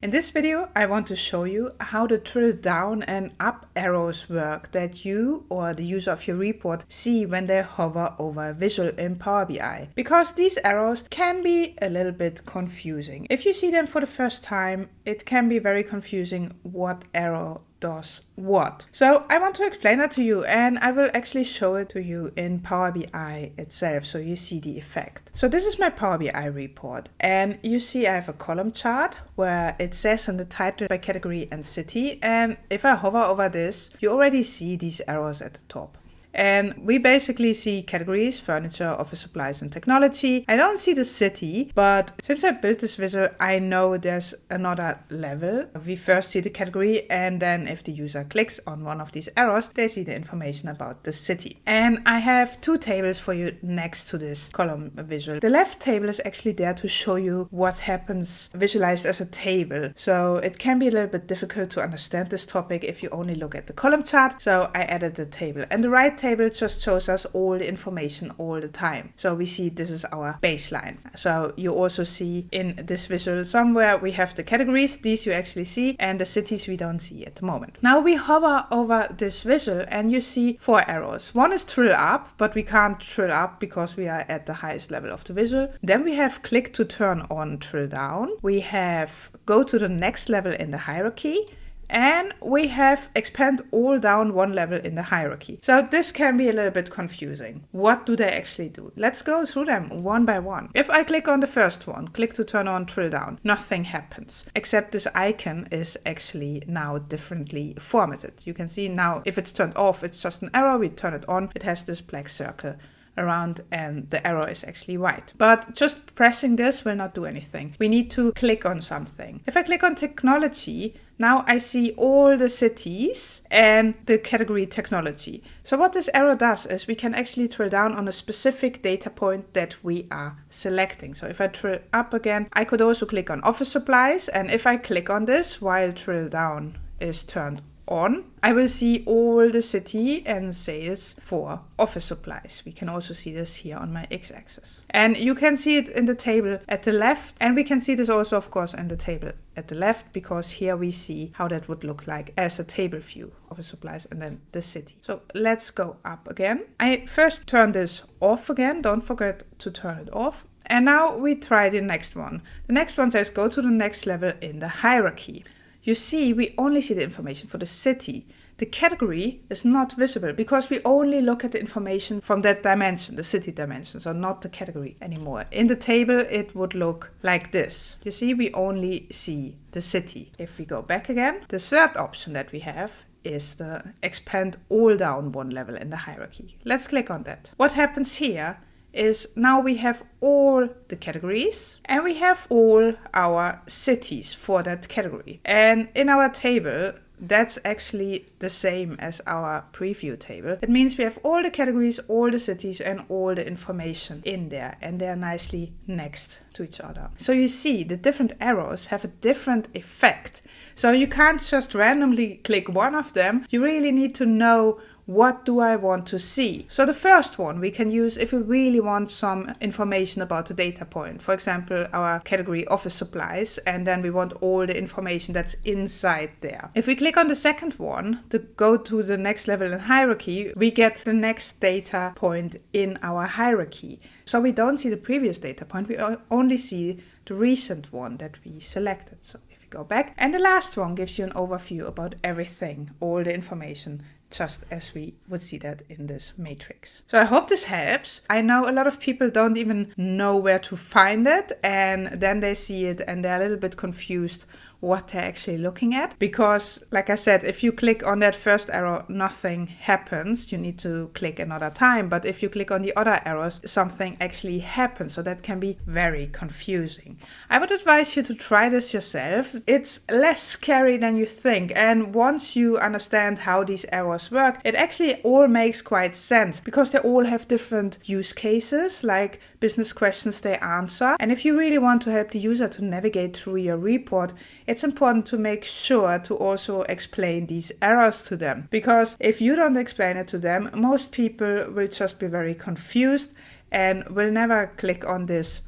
In this video, I want to show you how the drill down and up arrows work that you or the user of your report see when they hover over a visual in Power BI. Because these arrows can be a little bit confusing. If you see them for the first time, it can be very confusing what arrow does what. So I want to explain that to you, and I will actually show it to you in Power BI itself so you see the effect. So this is my Power BI report, and you see I have a column chart where it says in the title by category and city, and if I hover over this, you already see these arrows at the top. And we basically see categories, furniture, office supplies, and technology. I don't see the city, but since I built this visual, I know there's another level. We first see the category, and then if the user clicks on one of these arrows, they see the information about the city. And I have two tables for you next to this column visual. The left table is actually there to show you what happens visualized as a table. So it can be a little bit difficult to understand this topic if you only look at the column chart. So I added the table. And the right table just shows us all the information all the time. So we see this is our baseline. So you also see in this visual somewhere we have the categories, these you actually see, and the cities we don't see at the moment. Now we hover over this visual and you see four arrows. One is drill up, but we can't drill up because we are at the highest level of the visual. Then we have click to turn on drill down. We have go to the next level in the hierarchy. And we have expand all down one level in the hierarchy. So this can be a little bit confusing. What do they actually do? Let's go through them one by one. If I click on the first one, click to turn on drill down, nothing happens. Except this icon is actually now differently formatted. You can see now if it's turned off, it's just an arrow. We turn it on, it has this black circle around and the arrow is actually white. But just pressing this will not do anything. We need to click on something. If I click on technology, now I see all the cities and the category technology. So what this arrow does is we can actually drill down on a specific data point that we are selecting. So if I drill up again, I could also click on office supplies. And if I click on this while drill down is turned on, I will see all the city and sales for office supplies. We can also see this here on my x-axis. And you can see it in the table at the left. And we can see this also, of course, in the table at the left, because here we see how that would look like as a table view, office supplies and then the city. So let's go up again. I first turn this off again. Don't forget to turn it off. And now we try the next one. The next one says go to the next level in the hierarchy. You see, we only see the information for the city. The category is not visible because we only look at the information from that dimension, the city dimension, so not the category anymore. In the table, it would look like this. You see, we only see the city. If we go back again, the third option that we have is the expand all down one level in the hierarchy. Let's click on that. What happens here is now we have all the categories and we have all our cities for that category. And in our table, that's actually the same as our preview table. It means we have all the categories, all the cities, and all the information in there, and they're nicely next to each other. So you see the different arrows have a different effect. So you can't just randomly click one of them. You really need to know, what do I want to see? So the first one we can use if we really want some information about the data point. For example, our category office supplies, and then we want all the information that's inside there. If we click on the second one to go to the next level in hierarchy, we get the next data point in our hierarchy. So we don't see the previous data point, we only see the recent one that we selected. So if we go back, and the last one gives you an overview about everything, all the information, just as we would see that in this matrix. So I hope this helps. I know a lot of people don't even know where to find it, and then they see it and they're a little bit confused what they're actually looking at. Because, like I said, if you click on that first arrow, nothing happens. You need to click another time. But if you click on the other arrows, something actually happens. So that can be very confusing. I would advise you to try this yourself. It's less scary than you think. And once you understand how these arrows work, it actually all makes quite sense, because they all have different use cases, like business questions they answer. And if you really want to help the user to navigate through your report, it's important to make sure to also explain these errors to them. Because if you don't explain it to them, most people will just be very confused and will never click on this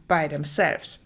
by themselves.